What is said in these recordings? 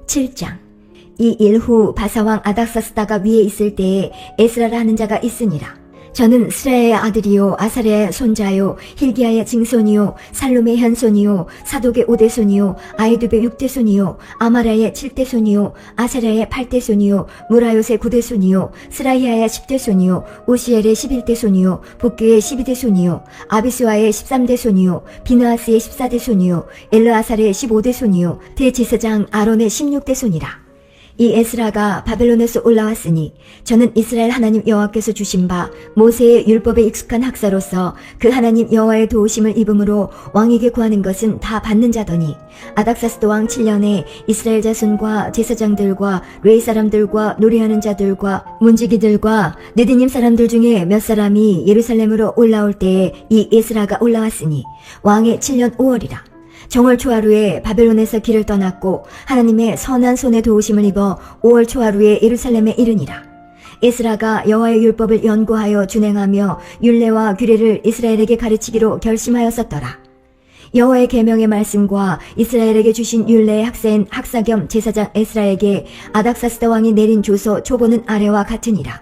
7장. 이 일 후 바사왕 아닥사스다가 위에 있을 때에 에스라라 하는 자가 있으니라. 저는 스라야의 아들이요 아사랴의 손자요 힐기야의 증손이요 살룸의 현손이요 사독의 5대손이요 아이두의 6대손이요 아마라의 7대손이요 아사랴의 8대손이요 무라요의 9대손이요 스라이야의 10대손이요 오시엘의 11대손이요 복귀의 12대손이요 아비스와의 13대손이요 비느하스의 14대손이요 엘르아살의 15대손이요 대제사장 아론의 16대손이라. 이 에스라가 바벨론에서 올라왔으니 저는 이스라엘 하나님 여호와께서 주신 바 모세의 율법에 익숙한 학사로서 그 하나님 여호와의 도우심을 입음으로 왕에게 구하는 것은 다 받는 자더니 아닥사스도 왕 7년에 이스라엘 자손과 제사장들과 레위 사람들과 노래하는 자들과 문지기들과 느디님 사람들 중에 몇 사람이 예루살렘으로 올라올 때에 이 에스라가 올라왔으니 왕의 7년 5월이라. 정월 초하루에 바벨론에서 길을 떠났고 하나님의 선한 손에 도우심을 입어 5월 초하루에 예루살렘에 이르니라. 에스라가 여호와의 율법을 연구하여 준행하며 율례와 규례를 이스라엘에게 가르치기로 결심하였었더라. 여호와의 계명의 말씀과 이스라엘에게 주신 율례의 학사인 학사 겸 제사장 에스라에게 아닥사스다 왕이 내린 조서 초보는 아래와 같으니라.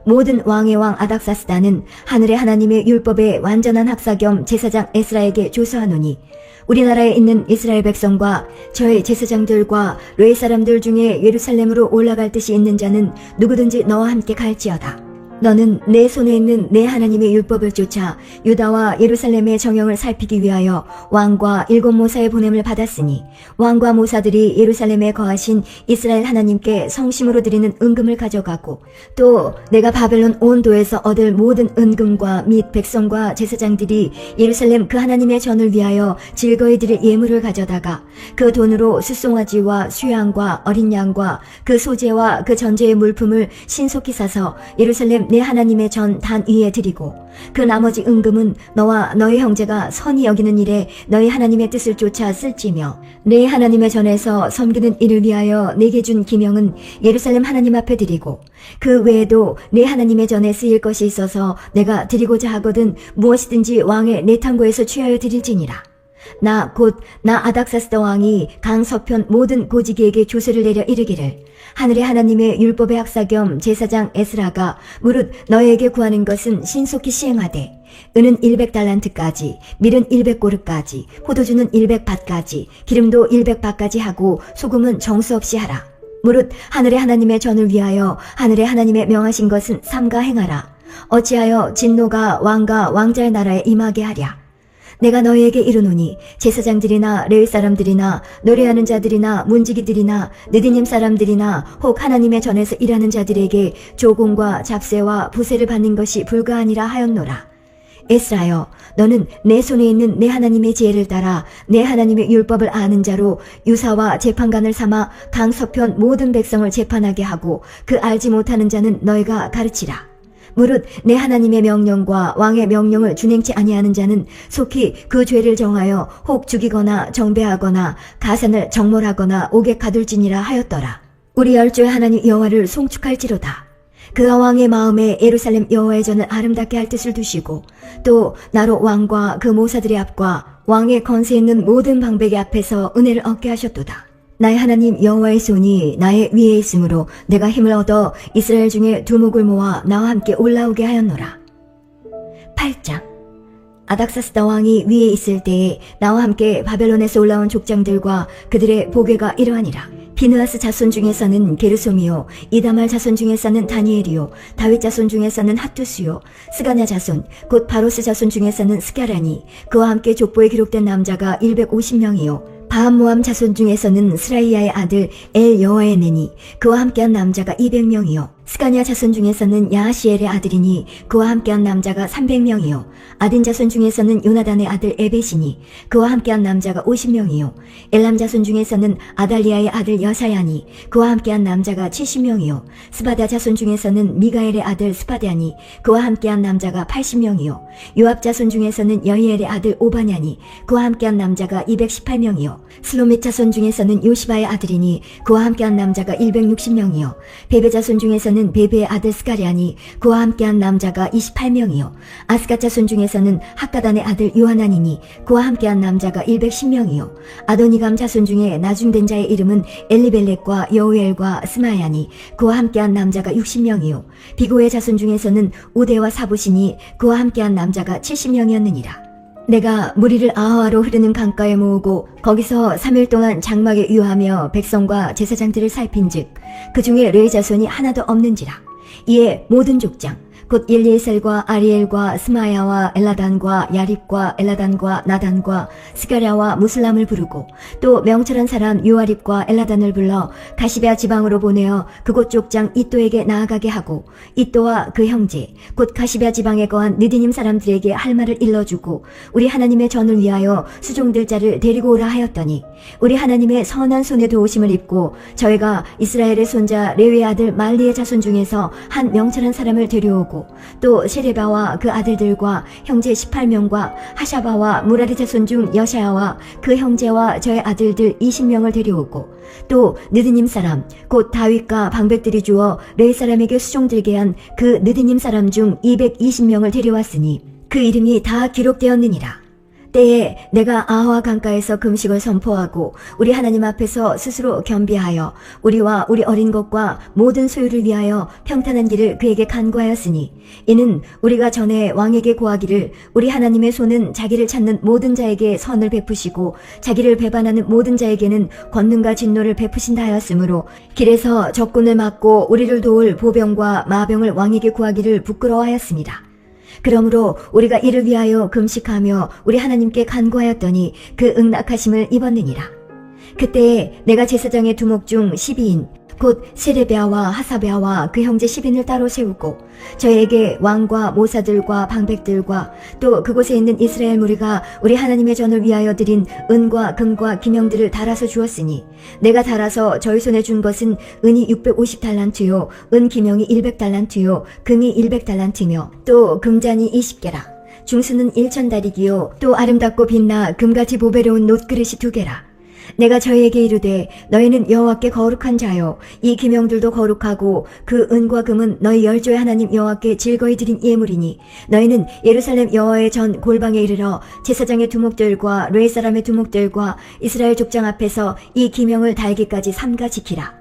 모든 왕의 왕 아닥사스다는 하늘의 하나님의 율법의 완전한 학사 겸 제사장 에스라에게 조서하노니 우리나라에 있는 이스라엘 백성과 저의 제사장들과 레위 사람들 중에 예루살렘으로 올라갈 뜻이 있는 자는 누구든지 너와 함께 갈지어다. 너는 내 손에 있는 내 하나님의 율법을 쫓아 유다와 예루살렘의 정형을 살피기 위하여 왕과 7 모사의 보냄을 받았으니 왕과 모사들이 예루살렘에 거하신 이스라엘 하나님께 성심으로 드리는 은금을 가져가고 또 내가 바벨론 온 도에서 얻을 모든 은금과 및 백성과 제사장들이 예루살렘 그 하나님의 전을 위하여 즐거이 드릴 예물을 가져다가 그 돈으로 숫송아지와 수양과 어린 양과 그 소재와 그 전제의 물품을 신속히 사서 예루살렘 내 하나님의 전 단 위에 드리고 그 나머지 은금은 너와 너희 형제가 선히 여기는 일에 너희 하나님의 뜻을 쫓아 쓸지며 내 하나님의 전에서 섬기는 일을 위하여 내게 준 기명은 예루살렘 하나님 앞에 드리고 그 외에도 내 하나님의 전에 쓰일 것이 있어서 내가 드리고자 하거든 무엇이든지 왕의 내 탐구에서 취하여 드릴지니라. 나 아닥사스다 왕이 강 서편 모든 고지기에게 조서를 내려 이르기를 하늘의 하나님의 율법의 학사 겸 제사장 에스라가 무릇 너에게 구하는 것은 신속히 시행하되 은은 100달란트까지 밀은 100고르까지 포도주는 100밭까지 기름도 100밭까지 하고 소금은 정수 없이 하라. 무릇 하늘의 하나님의 전을 위하여 하늘의 하나님의 명하신 것은 삼가 행하라. 어찌하여 진노가 왕과 왕자의 나라에 임하게 하랴. 내가 너희에게 이르노니 제사장들이나 레위 사람들이나 노래하는 자들이나 문지기들이나 느디님 사람들이나 혹 하나님의 전에서 일하는 자들에게 조공과 잡세와 부세를 받는 것이 불가하니라 하였노라. 에스라여, 너는 내 손에 있는 내 하나님의 지혜를 따라 내 하나님의 율법을 아는 자로 유사와 재판관을 삼아 강 서편 모든 백성을 재판하게 하고 그 알지 못하는 자는 너희가 가르치라. 무릇 내 하나님의 명령과 왕의 명령을 준행치 아니하는 자는 속히 그 죄를 정하여 혹 죽이거나 정배하거나 가산을 정몰하거나 옥에 가둘지니라 하였더라. 우리 열조의 하나님 여호와를 송축할지로다. 그가 왕의 마음에 예루살렘 여호와의 전을 아름답게 할 뜻을 두시고 또 나로 왕과 그 모사들의 앞과 왕의 건세 있는 모든 방백의 앞에서 은혜를 얻게 하셨도다. 나의 하나님 여호와의 손이 나의 위에 있으므로 내가 힘을 얻어 이스라엘 중에 두목을 모아 나와 함께 올라오게 하였노라. 8장. 아닥사스다 왕이 위에 있을 때에 나와 함께 바벨론에서 올라온 족장들과 그들의 보괴가 이러하니라. 비느하스 자손 중에서는 게르솜이요 이다말 자손 중에서는 다니엘이요 다윗 자손 중에서는 핫두스요 스가냐 자손 곧 바로스 자손 중에서는 스가라니 그와 함께 족보에 기록된 남자가 150명이요 바암모함 자손 중에서는 스라이야의 아들 엘 여호에네니 그와 함께한 남자가 200명이요 스가냐 자손 중에서는 야하시엘의 아들이니 그와 함께한 남자가 300명이요 아딘 자손 중에서는 요나단의 아들 에벳이니 그와 함께한 남자가 50명이요 엘람 자손 중에서는 아달리아의 아들 여사야니 그와 함께한 남자가 70명이요 스바다 자손 중에서는 미가엘의 아들 스바다니 그와 함께한 남자가 80명이요 요압 자손 중에서는 여히엘의 아들 오바냐니 그와 함께한 남자가 218명이요 슬로밋 자손 중에서는 요시바의 아들이니 그와 함께한 남자가 160명이요 베베 자손 중에서는 중에는 베베의 아들 스가랴니 그와 함께한 남자가 28명이요 아스갓 자손 중에서는 학가단의 아들 요하나니니 그와 함께한 남자가 110명이요 아도니감 자손 중에 나중된 자의 이름은 엘리벨렉과 여우엘과 스마야니 그와 함께한 남자가 60명이요 비고의 자손 중에서는 우데와 사부시니 그와 함께한 남자가 70명이었느니라. 내가 무리를 아하와로 흐르는 강가에 모으고 거기서 3일 동안 장막에 유하며 백성과 제사장들을 살핀즉 그 중에 레위 자손이 하나도 없는지라. 이에 모든 족장 곧 일리에셀과 아리엘과 스마야와 엘라단과 야립과 엘라단과 나단과 스가랴와 무슬람을 부르고 또 명철한 사람 요아립과 엘라단을 불러 가시베아 지방으로 보내어 그곳 족장 이또에게 나아가게 하고 이또와 그 형제 곧 가시베아 지방에 거한 느디님 사람들에게 할 말을 일러주고 우리 하나님의 전을 위하여 수종될 자를 데리고 오라 하였더니 우리 하나님의 선한 손에 도우심을 입고 저희가 이스라엘의 손자 레위의 아들 말리의 자손 중에서 한 명철한 사람을 데려오고 또 세레바와 그 아들들과 형제 18명과 하샤바와 무라리 자손 중 여샤야와 그 형제와 저의 아들들 20명을 데려오고 또 느드님 사람 곧 다윗과 방백들이 주어 레위 사람에게 수종들게 한 그 느드님 사람 중 220명을 데려왔으니 그 이름이 다 기록되었느니라. 때에 내가 아하 강가에서 금식을 선포하고 우리 하나님 앞에서 스스로 겸비하여 우리와 우리 어린 것과 모든 소유를 위하여 평탄한 길을 그에게 간구하였으니 이는 우리가 전에 왕에게 고하기를 우리 하나님의 손은 자기를 찾는 모든 자에게 선을 베푸시고 자기를 배반하는 모든 자에게는 권능과 진노를 베푸신다 하였으므로 길에서 적군을 막고 우리를 도울 보병과 마병을 왕에게 구하기를 부끄러워하였습니다. 그러므로 우리가 이를 위하여 금식하며 우리 하나님께 간구하였더니 그 응낙하심을 입었느니라. 그때에 내가 제사장의 두목 중 12인 곧 세레베아와 하사베아와 그 형제 10인을 따로 세우고 저에게 왕과 모사들과 방백들과 또 그곳에 있는 이스라엘 무리가 우리 하나님의 전을 위하여 드린 은과 금과 기명들을 달아서 주었으니 내가 달아서 저희 손에 준 것은 은이 650달란트요 은 기명이 100달란트요 금이 100달란트며 또 금잔이 20개라. 중수는 1000다리기요 또 아름답고 빛나 금같이 보배로운 놋그릇이 2개라. 내가 저희에게 이르되 너희는 여호와께 거룩한 자요 이 기명들도 거룩하고 그 은과 금은 너희 열조의 하나님 여호와께 즐거이 드린 예물이니 너희는 예루살렘 여호와의 전 골방에 이르러 제사장의 두목들과 레위 사람의 두목들과 이스라엘 족장 앞에서 이 기명을 달기까지 삼가 지키라.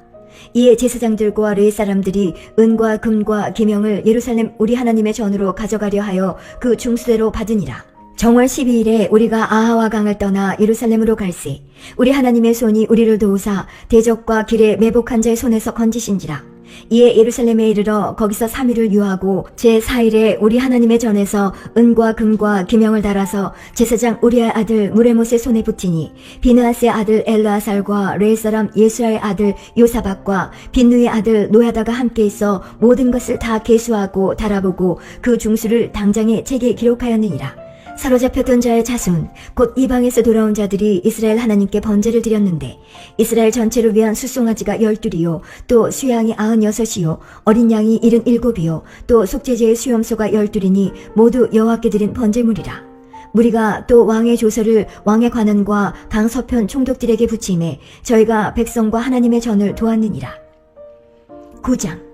이에 제사장들과 레위 사람들이 은과 금과 기명을 예루살렘 우리 하나님의 전으로 가져가려 하여 그 중수대로 받으니라. 정월 12일에 우리가 아하와 강을 떠나 예루살렘으로 갈새 우리 하나님의 손이 우리를 도우사 대적과 길에 매복한 자의 손에서 건지신지라. 이에 예루살렘에 이르러 거기서 3일을 유하고 제4일에 우리 하나님의 전에서 은과 금과 기명을 달아서 제사장 우리의 아들 무레못의 손에 붙이니 비느하스의 아들 엘르아살과 레위 사람 예수아의 아들 요사박과 빈누의 아들 노야다가 함께 있어 모든 것을 다 계수하고 달아보고 그 중수를 당장에 책에 기록하였느니라. 사로잡혔던 자의 자손 곧 이방에서 돌아온 자들이 이스라엘 하나님께 번제를 드렸는데 이스라엘 전체를 위한 수송아지가 12이요 또 수양이 96이요 어린 양이 77이요 또 속죄제의 수염소가 12이니 모두 여호와께 드린 번제물이라. 무리가 또 왕의 조서를 왕의 관원과 강서편 총독들에게 붙이매 저희가 백성과 하나님의 전을 도왔느니라. 9장.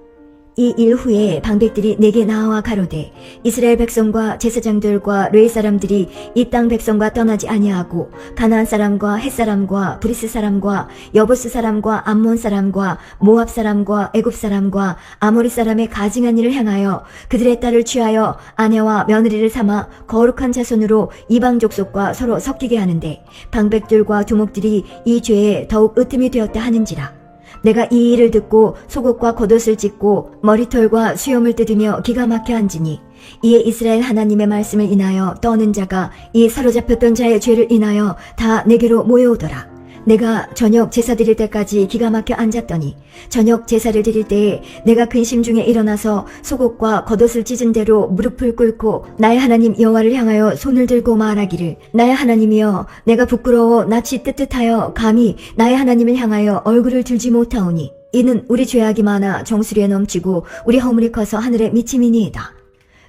이 일 후에 방백들이 내게 나와 가로되 이스라엘 백성과 제사장들과 레위 사람들이 이 땅 백성과 떠나지 아니하고 가나안 사람과 헷 사람과 브리스 사람과 여부스 사람과 암몬 사람과 모압 사람과 애굽 사람과 아모리 사람의 가증한 일을 행하여 그들의 딸을 취하여 아내와 며느리를 삼아 거룩한 자손으로 이방 족속과 서로 섞이게 하는데 방백들과 두목들이 이 죄에 더욱 으뜸이 되었다 하는지라. 내가 이 일을 듣고 속옷과 겉옷을 찢고 머리털과 수염을 뜯으며 기가 막혀 앉으니 이에 이스라엘 하나님의 말씀을 인하여 떠는 자가 이 사로잡혔던 자의 죄를 인하여 다 내게로 모여오더라. 내가 저녁 제사 드릴 때까지 기가 막혀 앉았더니 저녁 제사를 드릴 때에 내가 근심 중에 일어나서 속옷과 겉옷을 찢은 대로 무릎을 꿇고 나의 하나님 여호와를 향하여 손을 들고 말하기를 나의 하나님이여 내가 부끄러워 낯이 뜨뜻하여 감히 나의 하나님을 향하여 얼굴을 들지 못하오니 이는 우리 죄악이 많아 정수리에 넘치고 우리 허물이 커서 하늘에 미침이니이다.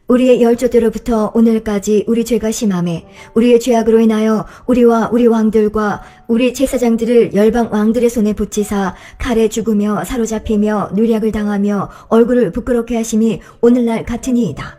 우리의 열조때로부터 오늘까지 우리 죄가 심함에 우리의 죄악으로 인하여 우리와 우리 왕들과 우리 제사장들을 열방 왕들의 손에 붙이사 칼에 죽으며 사로잡히며 누략을 당하며 얼굴을 부끄럽게 하심이 오늘날 같으니이다.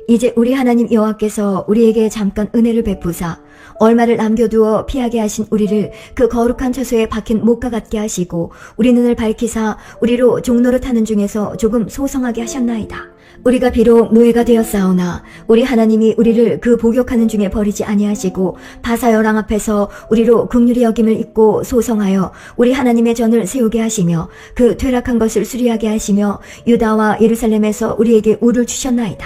이제 우리 하나님 여호와께서 우리에게 잠깐 은혜를 베푸사 얼마를 남겨두어 피하게 하신 우리를 그 거룩한 처소에 박힌 목과 같게 하시고 우리 눈을 밝히사 우리로 종노릇하는 중에서 조금 소성하게 하셨나이다. 우리가 비록 노예가 되었사오나 우리 하나님이 우리를 그 복역하는 중에 버리지 아니하시고 바사여랑 앞에서 우리로 긍휼히 여김을 입고 소성하여 우리 하나님의 전을 세우게 하시며 그 퇴락한 것을 수리하게 하시며 유다와 예루살렘에서 우리에게 우를 주셨나이다.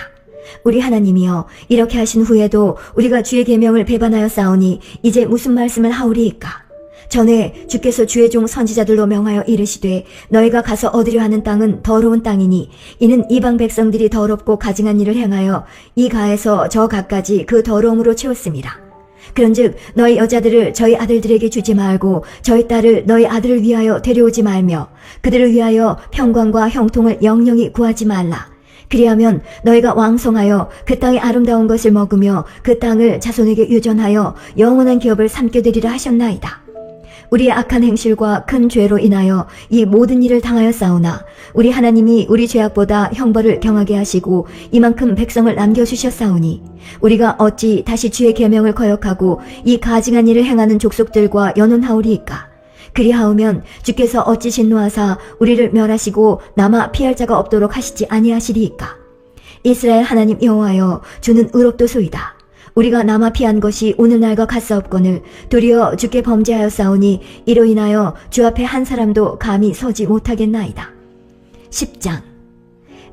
우리 하나님이여 이렇게 하신 후에도 우리가 주의 계명을 배반하여 싸우니 이제 무슨 말씀을 하오리이까? 전에 주께서 주의 종 선지자들로 명하여 이르시되 너희가 가서 얻으려 하는 땅은 더러운 땅이니 이는 이방 백성들이 더럽고 가증한 일을 행하여 이 가에서 저 가까지 그 더러움으로 채웠습니다. 그런즉 너희 여자들을 저희 아들들에게 주지 말고 저희 딸을 너희 아들을 위하여 데려오지 말며 그들을 위하여 평강과 형통을 영영히 구하지 말라. 그리하면 너희가 왕성하여 그 땅의 아름다운 것을 먹으며 그 땅을 자손에게 유전하여 영원한 기업을 삼게 되리라 하셨나이다. 우리의 악한 행실과 큰 죄로 인하여 이 모든 일을 당하였사오나 우리 하나님이 우리 죄악보다 형벌을 경하게 하시고 이만큼 백성을 남겨주셨사오니 우리가 어찌 다시 주의 계명을 거역하고 이 가증한 일을 행하는 족속들과 연혼하오리이까? 그리하오면 주께서 어찌 진노하사 우리를 멸하시고 남아 피할 자가 없도록 하시지 아니하시리이까? 이스라엘 하나님 여호와여 주는 의롭도소이다. 우리가 남아 피한 것이 오늘날과 같사옵거늘 도리어 주께 범죄하였사오니 이로 인하여 주 앞에 한 사람도 감히 서지 못하겠나이다. 10장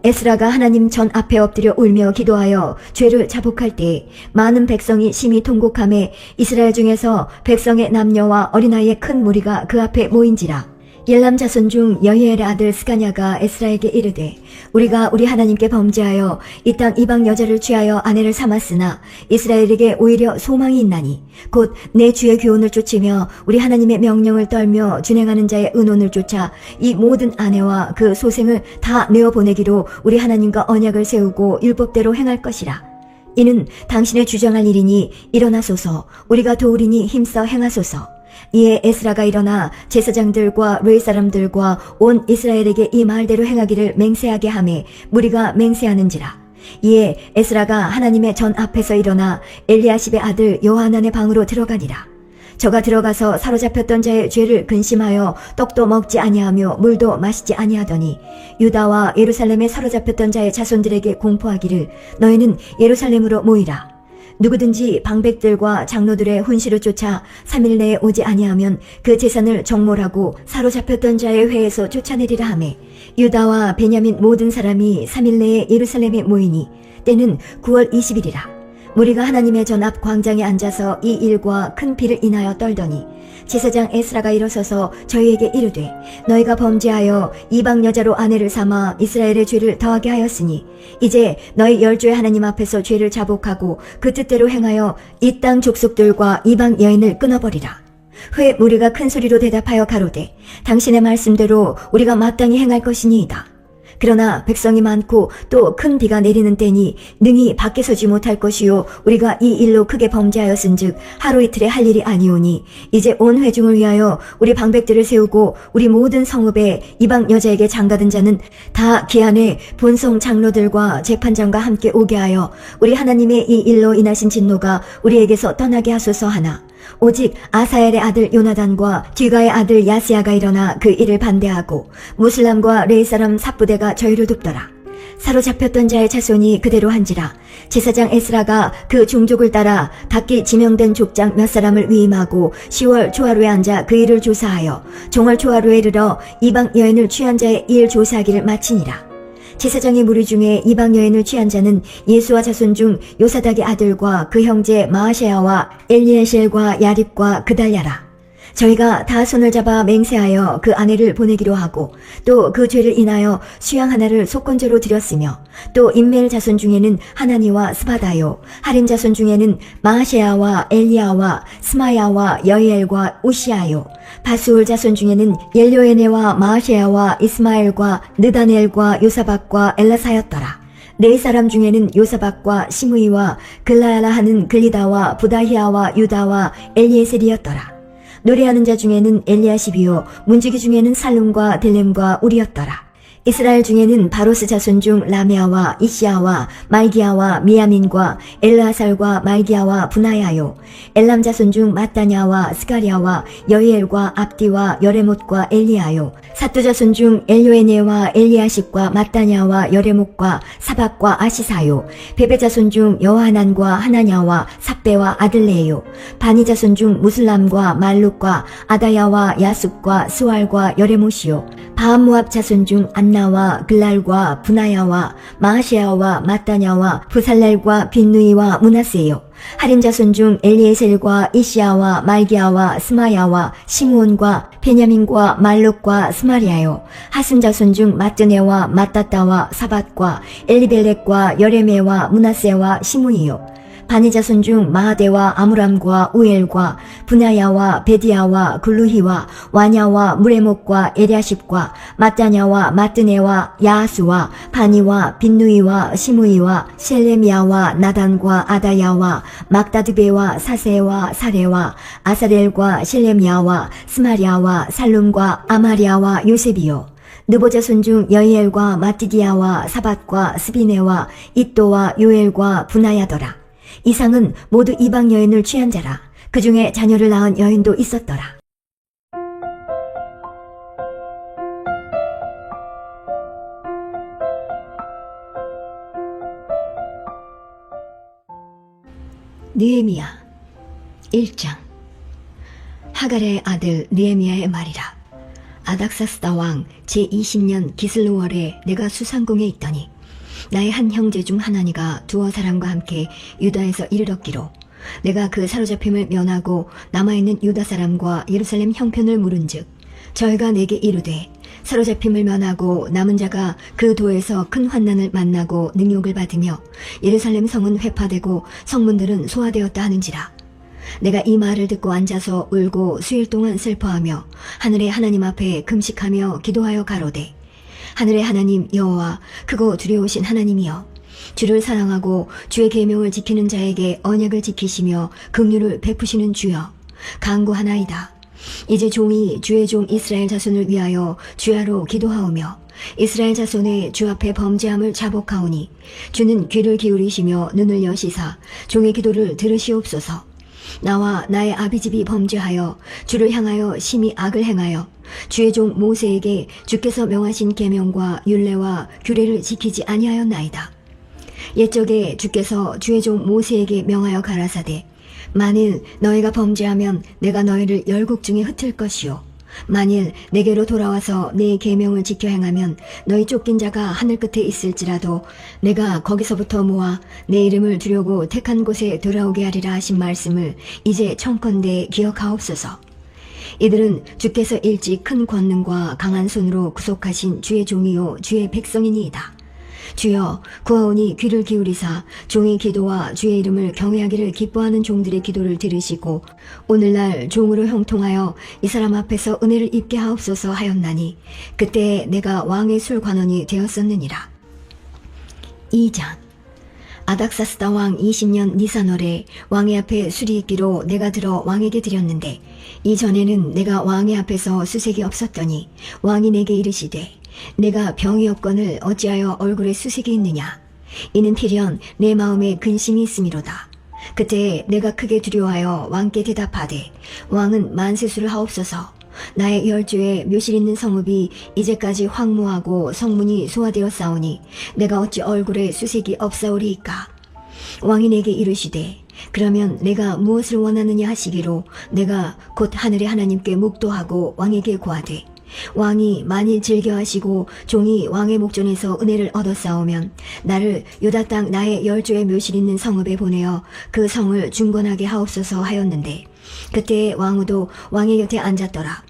에스라가 하나님 전 앞에 엎드려 울며 기도하여 죄를 자복할 때에 많은 백성이 심히 통곡하매 이스라엘 중에서 백성의 남녀와 어린아이의 큰 무리가 그 앞에 모인지라. 엘람 자손 중 여히엘의 아들 스가냐가 에스라에게 이르되 우리가 우리 하나님께 범죄하여 이 땅 이방 여자를 취하여 아내를 삼았으나 이스라엘에게 오히려 소망이 있나니 곧 내 주의 교훈을 쫓으며 우리 하나님의 명령을 떨며 준행하는 자의 의논을 쫓아 이 모든 아내와 그 소생을 다 내어보내기로 우리 하나님과 언약을 세우고 율법대로 행할 것이라. 이는 당신의 주장할 일이니 일어나소서 우리가 도우리니 힘써 행하소서. 이에 에스라가 일어나 제사장들과 레위 사람들과 온 이스라엘에게 이 말대로 행하기를 맹세하게 하매 무리가 맹세하는지라. 이에 에스라가 하나님의 전 앞에서 일어나 엘리야십의 아들 요하난의 방으로 들어가니라. 저가 들어가서 사로잡혔던 자의 죄를 근심하여 떡도 먹지 아니하며 물도 마시지 아니하더니 유다와 예루살렘에 사로잡혔던 자의 자손들에게 공포하기를 너희는 예루살렘으로 모이라. 누구든지 방백들과 장로들의 훈시를 쫓아 3일 내에 오지 아니하면 그 재산을 정몰하고 사로잡혔던 자의 회에서 쫓아내리라 하매 유다와 베냐민 모든 사람이 3일 내에 예루살렘에 모이니 때는 9월 20일이라. 무리가 하나님의 전 앞 광장에 앉아서 이 일과 큰 비를 인하여 떨더니 제사장 에스라가 일어서서 저희에게 이르되 너희가 범죄하여 이방 여자로 아내를 삼아 이스라엘의 죄를 더하게 하였으니 이제 너희 열조의 하나님 앞에서 죄를 자복하고 그 뜻대로 행하여 이 땅 족속들과 이방 여인을 끊어버리라. 회 무리가 큰 소리로 대답하여 가로되 당신의 말씀대로 우리가 마땅히 행할 것이니이다. 그러나 백성이 많고 또 큰 비가 내리는 때니 능히 밖에 서지 못할 것이요 우리가 이 일로 크게 범죄하였은즉 하루 이틀에 할 일이 아니오니 이제 온 회중을 위하여 우리 방백들을 세우고 우리 모든 성읍에 이방 여자에게 장가든 자는 다 기한에 본성 장로들과 재판장과 함께 오게 하여 우리 하나님의 이 일로 인하신 진노가 우리에게서 떠나게 하소서 하나 오직 아사엘의 아들 요나단과 뒤가의 아들 야스야가 일어나 그 일을 반대하고 무슬람과 레위 사람 삽부대가 저희를 돕더라. 사로잡혔던 자의 자손이 그대로 한지라. 제사장 에스라가 그 종족을 따라 각기 지명된 족장 몇 사람을 위임하고 10월 초하루에 앉아 그 일을 조사하여 종월 초하루에 이르러 이방 여인을 취한 자의 일 조사하기를 마치니라. 제사장의 무리 중에 이방 여인을 취한 자는 예수와 자손 중 요사닥의 아들과 그 형제 마아세야와 엘리에셀과 야립과 그달랴라. 저희가 다 손을 잡아 맹세하여 그 아내를 보내기로 하고 또 그 죄를 인하여 수양 하나를 속건제로 드렸으며 또 임멜 자손 중에는 하나니와 스바다요 하림 자손 중에는 마아세야와 엘리야와 스마야와 여이엘과 우시아요 바수울 자손 중에는 옐료에네와 마아세야와 이스마엘과 느다넬과 요사박과 엘라사였더라. 네 사람 중에는 요사박과 시므이와 글라야라 하는 글리다와 부다히아와 유다와 엘리에셀이었더라. 노래하는 자 중에는 엘리야십이요 문지기 중에는 살룸과 델렘과 우리였더라. 이스라엘 중에는 바로스 자손 중 라메아와 이시아와 말기야와 미야민과 엘르아살과 말기야와 분하야요 엘람 자손 중 마따냐와 스가리아와 여이엘과 압디와 여레못과 엘리야요 사뚜 자손 중 엘요에네와 엘리야십과 마따냐와 여레못과 사박과 아시사요 베베 자손 중 여하난과 하나냐와 삽베와 아들레요 바니 자손 중 무슬람과 말룩과 아다야와 야숲과 스왈과 여레못이요 바암모압 자손 중 안나와 글랄과 분하야와 마하시아와 마따냐와 부살렐과 빈누이와 문하세요 하림 자손 중 엘리에셀과 이시아와 말기야와 스마야와 시므온과 베냐민과 말룩과 스마리아요 하슨 자손 중 마뜨네와 마따따와 사밧과 엘리벨렉과 여레메와 문하세와 시므이요 바니 자손 중 마하데와 아므람과 우엘과 분하야와 베디야와 굴루히와 와냐와 무레목과 에랴십과 마따냐와 마뜨네와 야하스와 바니와 빈누이와 시므이와 셀레미야와 나단과 아다야와 막다드베와 사세와 사레와 아사렐과 셀레미야와 스마리아와 살룸과 아마리아와 요셉이요 느보 자손 중 여이엘과 마띠디야와 사밧과 스비네와 이또와 요엘과 분하야더라. 이상은 모두 이방 여인을 취한 자라. 그 중에 자녀를 낳은 여인도 있었더라. 느헤미야 1장. 하갈의 아들 느헤미야의 말이라. 아닥사스다 왕 제20년 기슬루월에 내가 수상궁에 있더니 나의 한 형제 중 하나니가 두어 사람과 함께 유다에서 이르렀기로 내가 그 사로잡힘을 면하고 남아있는 유다 사람과 예루살렘 형편을 물은즉 저희가 내게 이르되 사로잡힘을 면하고 남은 자가 그 도에서 큰 환난을 만나고 능욕을 받으며 예루살렘 성은 회파되고 성문들은 소화되었다 하는지라. 내가 이 말을 듣고 앉아서 울고 수일 동안 슬퍼하며 하늘의 하나님 앞에 금식하며 기도하여 가로되 하늘의 하나님 여호와 크고 두려우신 하나님이여 주를 사랑하고 주의 계명을 지키는 자에게 언약을 지키시며 긍휼을 베푸시는 주여 간구하나이다. 이제 종이 주의 종 이스라엘 자손을 위하여 주야로 기도하오며 이스라엘 자손의 주 앞에 범죄함을 자복하오니 주는 귀를 기울이시며 눈을 여시사 종의 기도를 들으시옵소서. 나와 나의 아비집이 범죄하여 주를 향하여 심히 악을 행하여 주의 종 모세에게 주께서 명하신 계명과 율례와 규례를 지키지 아니하였나이다. 옛적에 주께서 주의 종 모세에게 명하여 가라사대 만일 너희가 범죄하면 내가 너희를 열국 중에 흩을 것이요 만일 내게로 돌아와서 내 계명을 지켜 행하면 너희 쫓긴 자가 하늘 끝에 있을지라도 내가 거기서부터 모아 내 이름을 두려고 택한 곳에 돌아오게 하리라 하신 말씀을 이제 청컨대 기억하옵소서. 이들은 주께서 일찍 큰 권능과 강한 손으로 구속하신 주의 종이요 주의 백성이니이다. 주여 구하오니 귀를 기울이사 종의 기도와 주의 이름을 경외하기를 기뻐하는 종들의 기도를 들으시고 오늘날 종으로 형통하여 이 사람 앞에서 은혜를 입게 하옵소서 하였나니 그때 내가 왕의 술관원이 되었었느니라. 2장. 아닥사스다 왕 20년 니산월에 왕의 앞에 술이 있기로 내가 들어 왕에게 드렸는데 이전에는 내가 왕의 앞에서 수색이 없었더니 왕이 내게 이르시되 내가 병이 없거늘 어찌하여 얼굴에 수색이 있느냐. 이는 필연 내 마음에 근심이 있음이로다. 그때 내가 크게 두려워하여 왕께 대답하되 왕은 만세수를 하옵소서. 나의 열조에 묘실 있는 성읍이 이제까지 황무하고 성문이 소화되었사오니 내가 어찌 얼굴에 수색이 없사오리이까. 왕이 내게 이르시되 그러면 내가 무엇을 원하느냐 하시기로 내가 곧 하늘의 하나님께 묵도하고 왕에게 고하되 왕이 만일 즐겨하시고 종이 왕의 목전에서 은혜를 얻어싸우면 나를 유다 땅 나의 열조의 묘실 있는 성읍에 보내어 그 성을 중건하게 하옵소서 하였는데 그때 왕후도 왕의 곁에 앉았더라.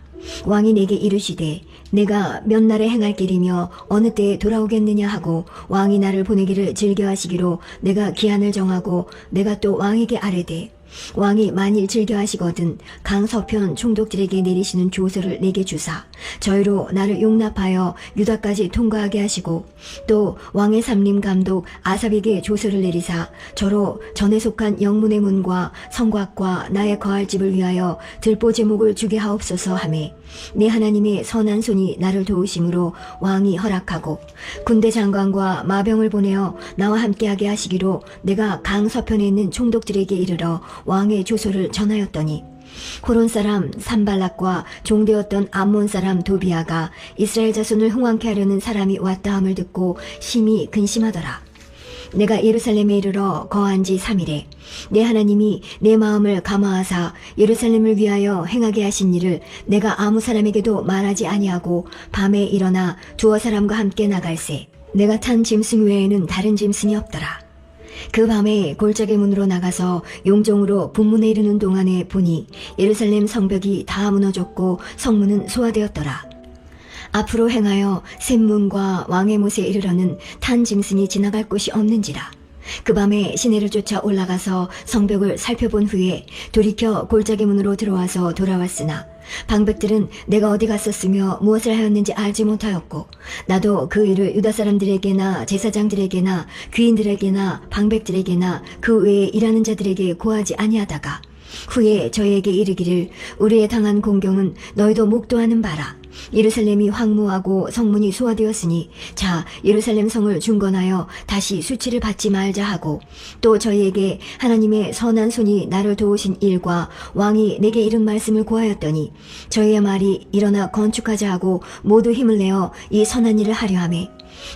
왕이 내게 이르시되 내가 몇 날에 행할 길이며 어느 때에 돌아오겠느냐 하고 왕이 나를 보내기를 즐겨하시기로 내가 기한을 정하고 내가 또 왕에게 아뢰되 왕이 만일 즐겨하시거든 강서편 총독들에게 내리시는 조서를 내게 주사 저희로 나를 용납하여 유다까지 통과하게 하시고 또 왕의 삼림 감독 아삽에게 조서를 내리사 저로 전에 속한 영문의 문과 성곽과 나의 거할 집을 위하여 들보 제목을 주게 하옵소서 하매 내 하나님의 선한 손이 나를 도우심으로 왕이 허락하고 군대 장관과 마병을 보내어 나와 함께하게 하시기로 내가 강서편에 있는 총독들에게 이르러 왕의 조서를 전하였더니 호론 사람 산발락과 종되었던 암몬 사람 도비아가 이스라엘 자손을 흥왕케 하려는 사람이 왔다 함을 듣고 심히 근심하더라. 내가 예루살렘에 이르러 거한 지 3일에 내 하나님이 내 마음을 감화하사 예루살렘을 위하여 행하게 하신 일을 내가 아무 사람에게도 말하지 아니하고 밤에 일어나 두어 사람과 함께 나갈새 내가 탄 짐승 외에는 다른 짐승이 없더라. 그 밤에 골짜기 문으로 나가서 용종으로 분문에 이르는 동안에 보니 예루살렘 성벽이 다 무너졌고 성문은 소화되었더라. 앞으로 행하여 샘문과 왕의 못에 이르러는 탄 짐승이 지나갈 곳이 없는지라. 그 밤에 시내를 쫓아 올라가서 성벽을 살펴본 후에 돌이켜 골짜기 문으로 들어와서 돌아왔으나 방백들은 내가 어디 갔었으며 무엇을 하였는지 알지 못하였고 나도 그 일을 유다 사람들에게나 제사장들에게나 귀인들에게나 방백들에게나 그 외에 일하는 자들에게 고하지 아니하다가 후에 저희에게 이르기를 우리의 당한 공경은 너희도 목도하는 바라. 예루살렘이 황무하고 성문이 소화되었으니 자 예루살렘 성을 중건하여 다시 수치를 받지 말자 하고 또 저희에게 하나님의 선한 손이 나를 도우신 일과 왕이 내게 이른 말씀을 고하였더니 저희의 말이 일어나 건축하자 하고 모두 힘을 내어 이 선한 일을 하려 하매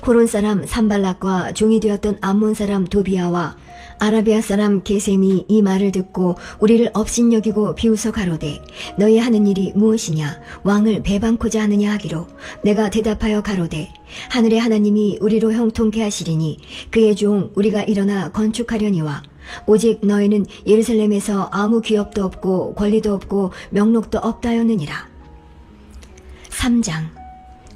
호론 사람 산발락과 종이 되었던 암몬 사람 도비아와 아라비아 사람 게셈이 이 말을 듣고 우리를 업신여기고 비웃어 가로되 너희 하는 일이 무엇이냐 왕을 배반코자 하느냐 하기로 내가 대답하여 가로되 하늘의 하나님이 우리로 형통케 하시리니 그의 종 우리가 일어나 건축하려니와 오직 너희는 예루살렘에서 아무 기업도 없고 권리도 없고 명록도 없다 하였느니라. 3장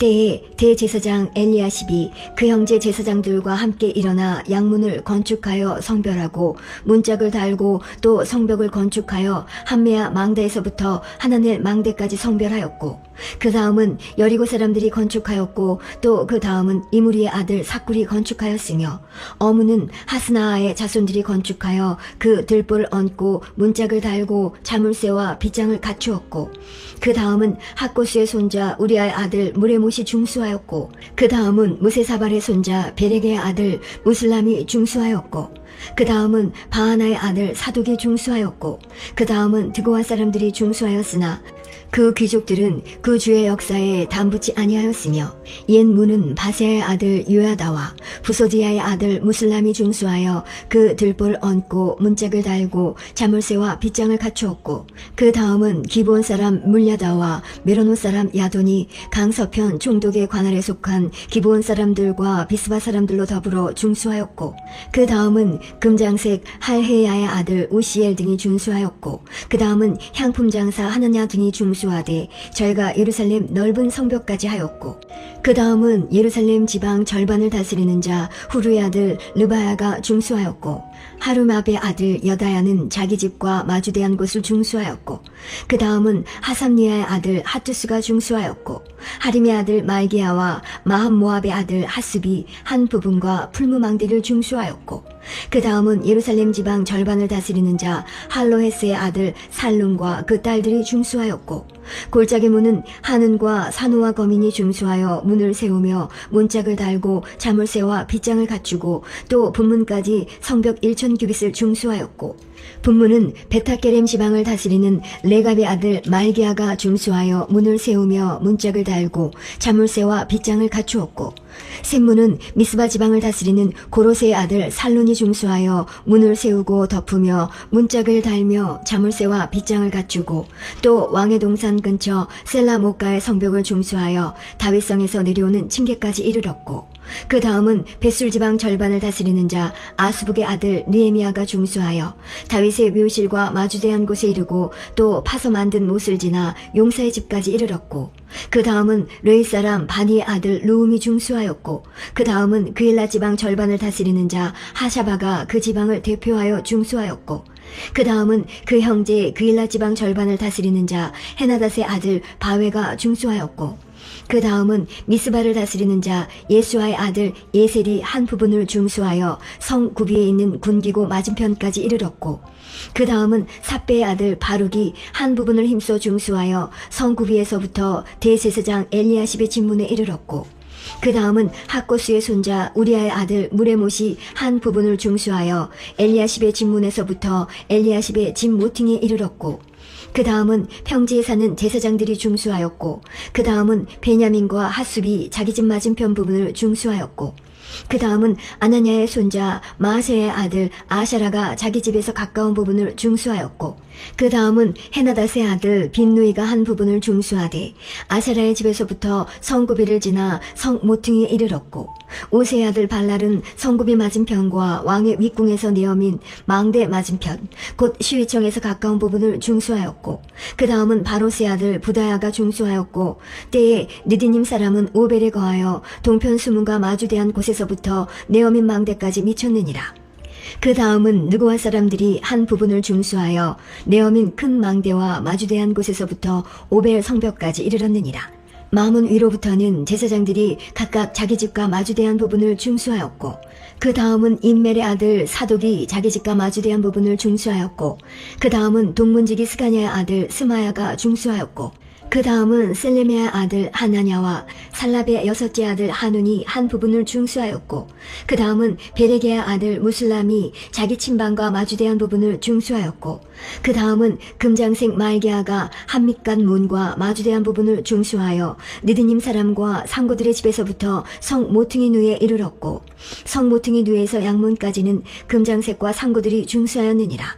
때에 대제사장 엘리야십이 그 형제 제사장들과 함께 일어나 양문을 건축하여 성별하고 문짝을 달고 또 성벽을 건축하여 한메아 망대에서부터 하나넬 망대까지 성별하였고 그 다음은 여리고 사람들이 건축하였고 또 그 다음은 이무리의 아들 삭굴이 건축하였으며 어무는 하스나아의 자손들이 건축하여 그 들보를 얹고 문짝을 달고 자물쇠와 빗장을 갖추었고 그 다음은 학고수의 손자 우리아의 아들 무레못이 중수하였고 그 다음은 무세사발의 손자 베렉의 아들 무슬람이 중수하였고 그 다음은 바하나의 아들 사독이 중수하였고 그 다음은 드고아 사람들이 중수하였으나 그 귀족들은 그 주의 역사에 담붙지 아니하였으며 옛 문은 바세의 아들 요야다와 부소디아의 아들 무슬람이 중수하여 그 들보를 얹고 문짝을 달고 자물쇠와 빗장을 갖추었고 그 다음은 기브온 사람 물야다와 메로노 사람 야돈이 강서편 총독의 관할에 속한 기브온 사람들과 비스바 사람들로 더불어 중수하였고 그 다음은 금장색 할헤야의 아들 우시엘 등이 중수하였고 그 다음은 향품 장사 하나냐 등이 중수하되 저희가 예루살렘 넓은 성벽까지 하였고 그 다음은 예루살렘 지방 절반을 다스리는 자 후루의 아들 르바야가 중수하였고 하루마베의 아들 여다야는 자기 집과 마주대한 곳을 중수하였고 그 다음은 하삼니아의 아들 하투스가 중수하였고 하림의 아들 말기야와 마함모압의 아들 하습이 한 부분과 풀무망대를 중수하였고 그 다음은 예루살렘 지방 절반을 다스리는 자 할로헤스의 아들 살룸과 그 딸들이 중수하였고 골짜기 문은 하는과 산호와 거민이 중수하여 문을 세우며 문짝을 달고 자물쇠와 빗장을 갖추고 또 분문까지 성벽 1000규빗을 중수하였고 분문은 베타게렘 지방을 다스리는 레갑의 아들 말기야가 중수하여 문을 세우며 문짝을 달고 자물쇠와 빗장을 갖추었고 샘문은 미스바 지방을 다스리는 고로세의 아들 살론이 중수하여 문을 세우고 덮으며 문짝을 달며 자물쇠와 빗장을 갖추고 또 왕의 동산 근처 셀라 목가의 성벽을 중수하여 다윗성에서 내려오는 층계까지 이르렀고 그 다음은 벳술 지방 절반을 다스리는 자 아스북의 아들 느헤미야가 중수하여 다윗의 묘실과 마주대한 곳에 이르고 또 파서 만든 못을 지나 용사의 집까지 이르렀고 그 다음은 르이 사람 바니의 아들 루움이 중수하였고 그 다음은 그일라 지방 절반을 다스리는 자 하샤바가 그 지방을 대표하여 중수하였고 그 다음은 그 형제 그일라 지방 절반을 다스리는 자 헤나닷의 아들 바웨가 중수하였고 그 다음은 미스바를 다스리는 자 예수아의 아들 예셀이 한 부분을 중수하여 성 구비에 있는 군기고 맞은편까지 이르렀고 그 다음은 삽배의 아들 바룩이 한 부분을 힘써 중수하여 성 구비에서부터 대제사장 엘리야십의 진문에 이르렀고 그 다음은 학고스의 손자 우리아의 아들 무레못이 한 부분을 중수하여 엘리야십의 진문에서부터 엘리야십의 진 모퉁이에 이르렀고 그 다음은 평지에 사는 제사장들이 중수하였고 그 다음은 베냐민과 핫숲이 자기 집 맞은편 부분을 중수하였고 그 다음은 아나냐의 손자 마아세의 아들 아샤라가 자기 집에서 가까운 부분을 중수하였고 그 다음은 헤나닷의 아들 빈누이가 한 부분을 중수하되 아샤라의 집에서부터 성구비를 지나 성 모퉁이에 이르렀고 오세의 아들 발랄은 성구비 맞은편과 왕의 윗궁에서 내어민 망대 맞은편 곧 시위청에서 가까운 부분을 중수하였고 그 다음은 바로스의 아들 부다야가 중수하였고 때에 느디님 사람은 오벨에 거하여 동편 수문과 마주대한 곳에서부터 내어민 망대까지 미쳤느니라. 그 다음은 느고와 사람들이 한 부분을 중수하여 네어민 큰 망대와 마주대한 곳에서부터 오벨 성벽까지 이르렀느니라. 마문 위로부터는 제사장들이 각각 자기 집과 마주대한 부분을 중수하였고 그 다음은 인멜의 아들 사독이 자기 집과 마주대한 부분을 중수하였고 그 다음은 동문지기 스가냐의 아들 스마야가 중수하였고 그 다음은 셀레메의 아들 하나냐와 살랍의 여섯째 아들 하눈이 한 부분을 중수하였고 그 다음은 베레게의 아들 무슬람이 자기 친방과 마주대한 부분을 중수하였고 그 다음은 금장색 말게아가 한밑간 문과 마주대한 부분을 중수하여 느드님 사람과 상고들의 집에서부터 성 모퉁이 누에 이르렀고 성 모퉁이 누에서 양문까지는 금장색과 상고들이 중수하였느니라.